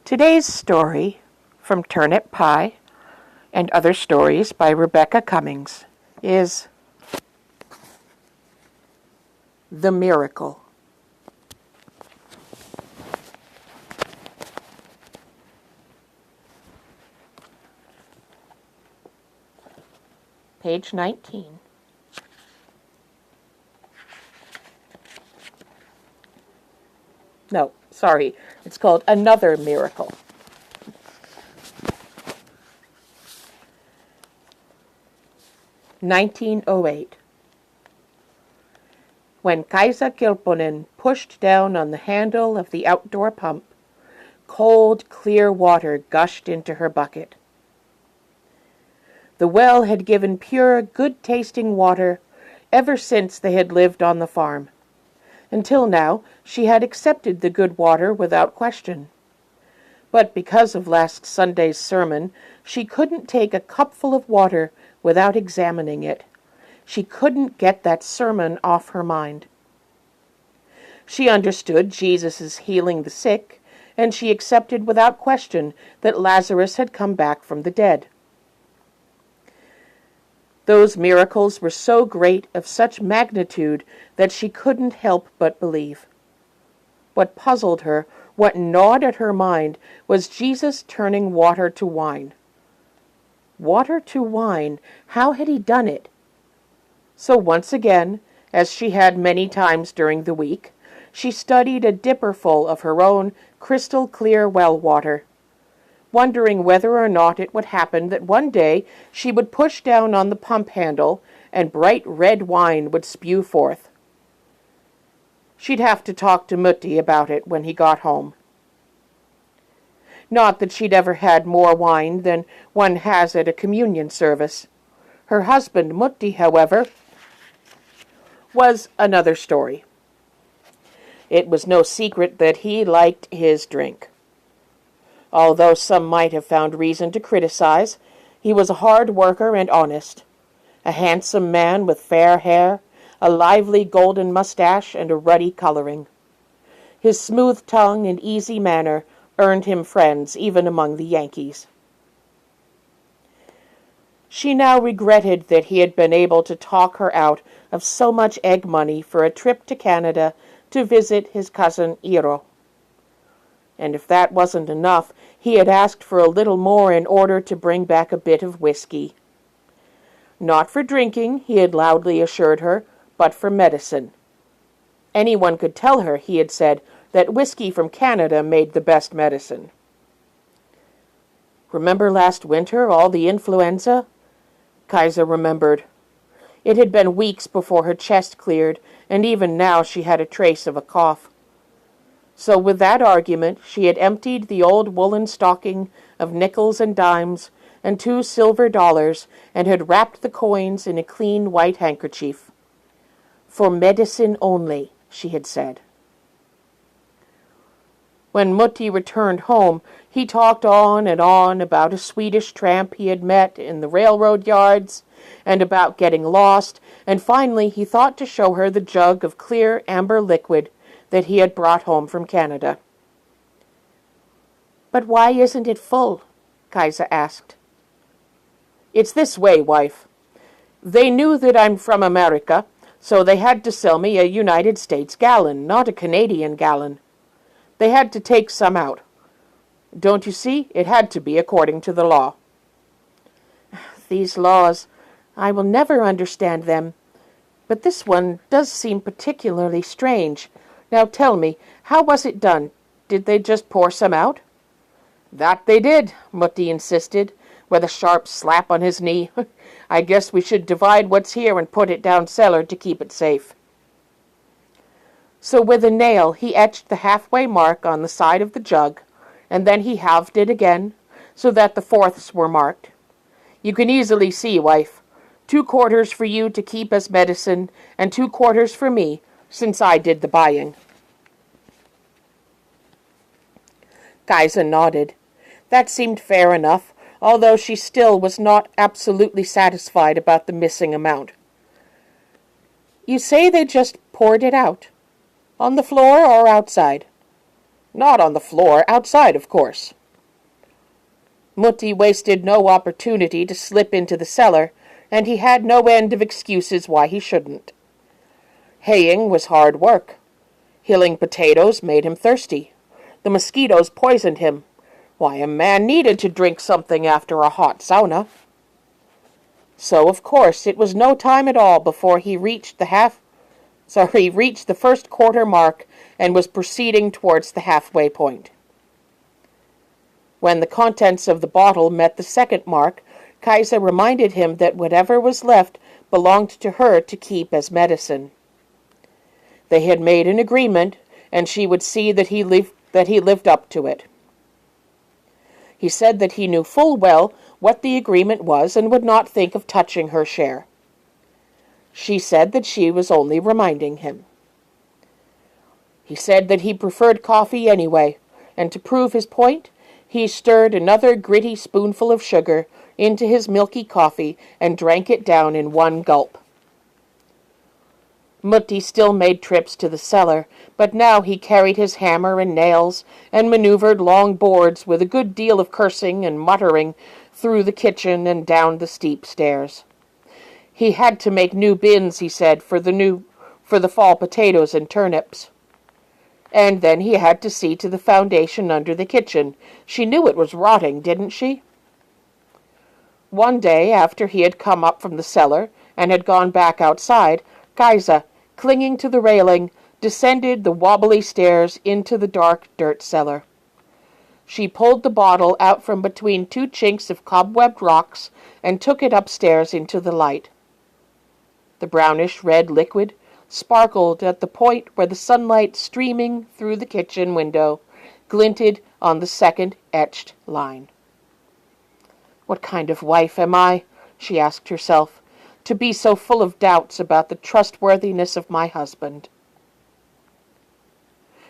Today's story from Turnip Pie and Other Stories by Rebecca Cummings is The Miracle. Page 19. No, sorry, it's called Another Miracle. (1908) When Kaisa Kilponen pushed down on the handle of the outdoor pump, cold, clear water gushed into her bucket. The well had given pure, good-tasting water ever since they had lived on the farm. Until now, she had accepted the good water without question. But because of last Sunday's sermon, she couldn't take a cupful of water without examining it. She couldn't get that sermon off her mind. She understood Jesus' healing the sick, and she accepted without question that Lazarus had come back from the dead. Those miracles were so great, of such magnitude, that she couldn't help but believe. What puzzled her, what gnawed at her mind, was Jesus turning water to wine. Water to wine, how had he done it? So once again, as she had many times during the week, she studied a dipperful of her own crystal-clear well water, wondering whether or not it would happen that one day she would push down on the pump handle and bright red wine would spew forth. She'd have to talk to Mutti about it when he got home. Not that she'd ever had more wine than one has at a communion service. Her husband, Mutti, however, was another story. It was no secret that he liked his drink. Although some might have found reason to criticize, he was a hard worker and honest, a handsome man with fair hair, a lively golden mustache, and a ruddy coloring. His smooth tongue and easy manner earned him friends even among the Yankees. She now regretted that he had been able to talk her out of so much egg money for a trip to Canada to visit his cousin Iro. And if that wasn't enough, he had asked for a little more in order to bring back a bit of whiskey. Not for drinking, he had loudly assured her, but for medicine. Anyone could tell her, he had said, that whiskey from Canada made the best medicine. Remember last winter, all the influenza? Kaisa remembered. It had been weeks before her chest cleared, and even now she had a trace of a cough. So with that argument, she had emptied the old woolen stocking of nickels and dimes and 2 silver dollars, and had wrapped the coins in a clean white handkerchief. For medicine only, she had said. When Mutti returned home, he talked on and on about a Swedish tramp he had met in the railroad yards, and about getting lost, and finally he thought to show her the jug of clear amber liquid that he had brought home from Canada. "But why isn't it full?" Kaisa asked. "It's this way, wife. They knew that I'm from America, so they had to sell me a United States gallon, not a Canadian gallon. They had to take some out. Don't you see? It had to be according to the law." "These laws, I will never understand them. But this one does seem particularly strange. Now tell me, how was it done? Did they just pour some out?" "That they did," Mutti insisted, with a sharp slap on his knee. "I guess we should divide what's here and put it down cellar to keep it safe." So with a nail he etched the halfway mark on the side of the jug, and then he halved it again, so that the fourths were marked. "You can easily see, wife. 2 quarters for you to keep as medicine, and 2 quarters for me, since I did the buying." Kaisa nodded. That seemed fair enough, although she still was not absolutely satisfied about the missing amount. "You say they just poured it out? On the floor or outside?" "Not on the floor, outside, of course." Mutti wasted no opportunity to slip into the cellar, and he had no end of excuses why he shouldn't. Haying was hard work. Hilling potatoes made him thirsty. The mosquitoes poisoned him. Why, a man needed to drink something after a hot sauna. So, of course, it was no time at all before he reached the first quarter mark and was proceeding towards the halfway point. When the contents of the bottle met the second mark, Kaiser reminded him that whatever was left belonged to her to keep as medicine. They had made an agreement, and she would see that he lived up to it. He said that he knew full well what the agreement was and would not think of touching her share. She said that she was only reminding him. He said that he preferred coffee anyway, and to prove his point, he stirred another gritty spoonful of sugar into his milky coffee and drank it down in one gulp. Mutti still made trips to the cellar, but now he carried his hammer and nails and maneuvered long boards with a good deal of cursing and muttering through the kitchen and down the steep stairs. He had to make new bins, he said, for the fall potatoes and turnips. And then he had to see to the foundation under the kitchen. She knew it was rotting, didn't she? One day, after he had come up from the cellar and had gone back outside, Kaiser, clinging to the railing, descended the wobbly stairs into the dark dirt cellar. She pulled the bottle out from between two chinks of cobwebbed rocks and took it upstairs into the light. The brownish-red liquid sparkled at the point where the sunlight streaming through the kitchen window glinted on the second etched line. "What kind of wife am I," she asked herself, "to be so full of doubts about the trustworthiness of my husband?"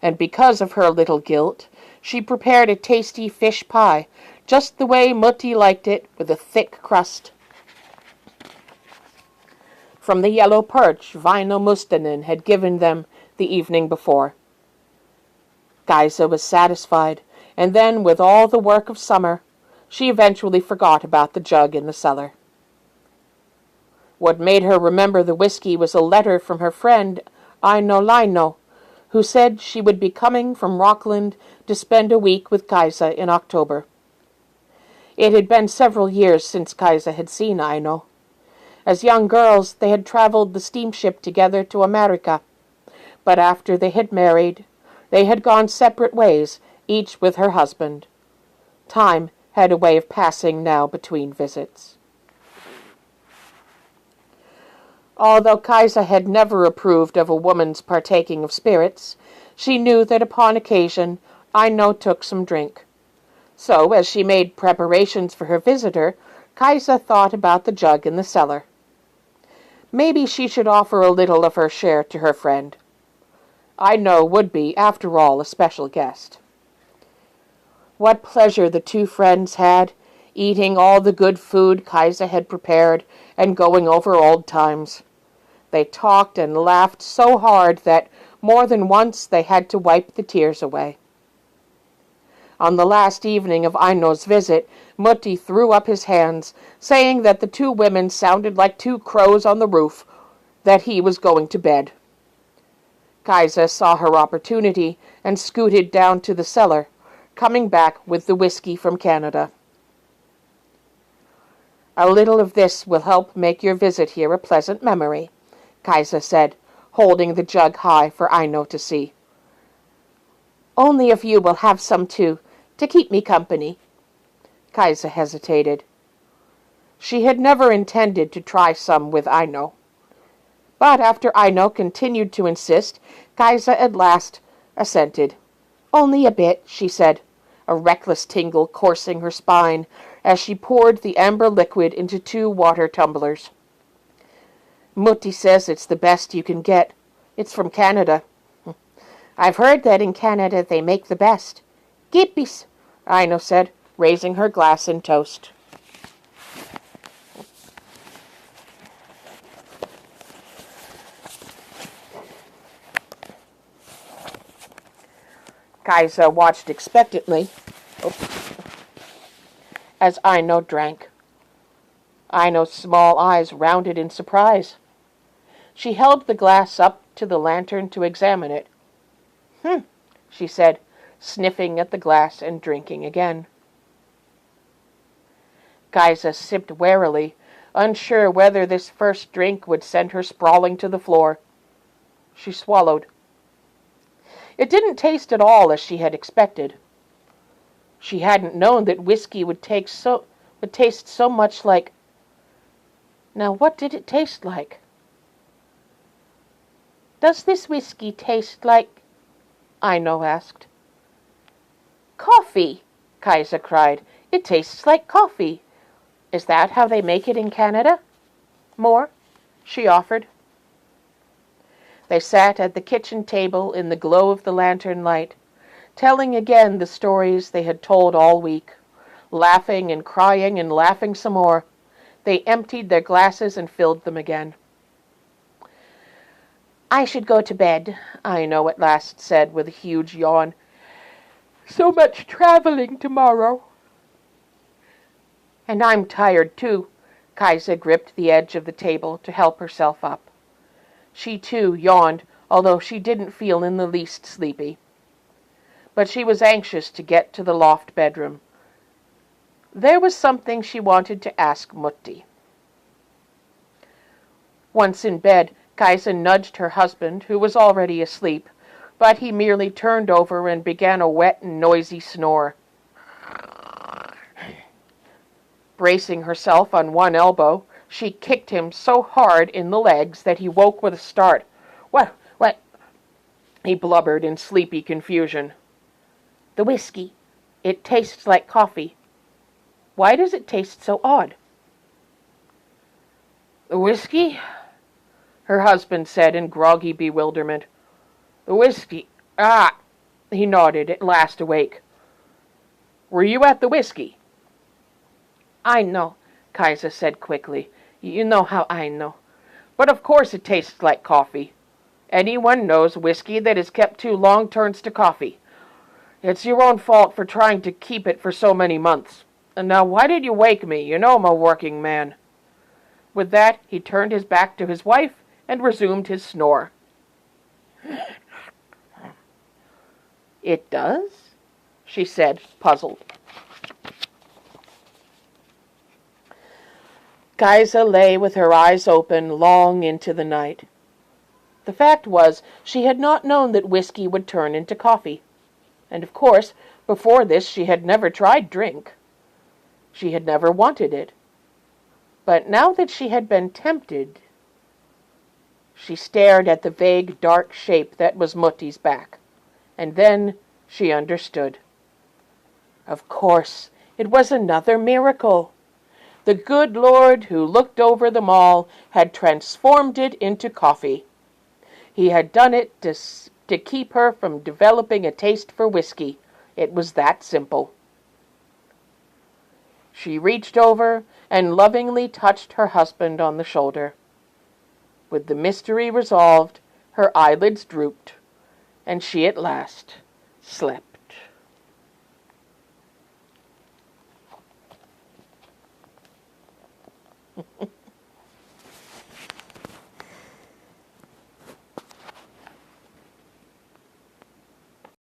And because of her little guilt, she prepared a tasty fish pie, just the way Mutti liked it, with a thick crust, from the yellow perch Väinö Mustonen had given them the evening before. Kaiser was satisfied, and then, with all the work of summer, she eventually forgot about the jug in the cellar. What made her remember the whiskey was a letter from her friend Aino Laino, who said she would be coming from Rockland to spend a week with Kaiser in October. It had been several years since Kaiser had seen Aino. As young girls, they had traveled the steamship together to America, but after they had married, they had gone separate ways, each with her husband. Time had a way of passing now between visits. Although Kaiser had never approved of a woman's partaking of spirits, she knew that upon occasion Aino took some drink. So, as she made preparations for her visitor, Kaiser thought about the jug in the cellar. Maybe she should offer a little of her share to her friend. Aino would be, after all, a special guest. What pleasure the two friends had, eating all the good food Kaiser had prepared and going over old times. They talked and laughed so hard that more than once they had to wipe the tears away. On the last evening of Aino's visit, Mutti threw up his hands, saying that the two women sounded like two crows on the roof, that he was going to bed. Kaiser saw her opportunity and scooted down to the cellar, coming back with the whiskey from Canada. "A little of this will help make your visit here a pleasant memory," Kaiser said, holding the jug high for Aino to see. "Only if you will have some too, to keep me company." Kaiser hesitated. She had never intended to try some with Aino. But after Aino continued to insist, Kaiser at last assented. "Only a bit," she said, a reckless tingle coursing her spine as she poured the amber liquid into 2 water tumblers. "Mutti says it's the best you can get. It's from Canada." "I've heard that in Canada they make the best. Gippis," Aino said, raising her glass in toast. Kaiser watched expectantly as Ino drank. Ino's small eyes rounded in surprise. She held the glass up to the lantern to examine it. She said, sniffing at the glass and drinking again. Kaisa sipped warily, unsure whether this first drink would send her sprawling to the floor. She swallowed. It didn't taste at all as she had expected. She hadn't known that whiskey would taste so much like... Now, what did it taste like? Does this whiskey taste like... Ino asked. Coffee, Kaisa cried. It tastes like coffee. Is that how they make it in Canada? More? She offered. They sat at the kitchen table in the glow of the lantern light, telling again the stories they had told all week, laughing and crying and laughing some more. They emptied their glasses and filled them again. I should go to bed, Ino at last said with a huge yawn. So much traveling tomorrow. And I'm tired, too. Kaisa gripped the edge of the table to help herself up. She, too, yawned, although she didn't feel in the least sleepy. But she was anxious to get to the loft bedroom. There was something she wanted to ask Mutti. Once in bed, Kaisa nudged her husband, who was already asleep, but he merely turned over and began a wet and noisy snore. Bracing herself on one elbow, she kicked him so hard in the legs that he woke with a start. What? He blubbered in sleepy confusion. The whiskey. It tastes like coffee. Why does it taste so odd? The whiskey? Her husband said in groggy bewilderment. The whiskey. He nodded, at last awake. Were you at the whiskey? I know, Kaisa said quickly. You know how I know. But of course it tastes like coffee. Anyone knows whiskey that is kept too long turns to coffee. It's your own fault for trying to keep it for so many months. And now why did you wake me? You know I'm a working man. With that, he turned his back to his wife and resumed his snore. It does? She said, puzzled. Kaisa lay with her eyes open long into the night. The fact was, she had not known that whiskey would turn into coffee. And of course, before this she had never tried drink. She had never wanted it. But now that she had been tempted, she stared at the vague dark shape that was Mutti's back. And then she understood. Of course, it was another miracle. The good Lord who looked over them all had transformed it into coffee. He had done it to keep her from developing a taste for whiskey. It was that simple. She reached over and lovingly touched her husband on the shoulder. With the mystery resolved, her eyelids drooped, and she at last slept.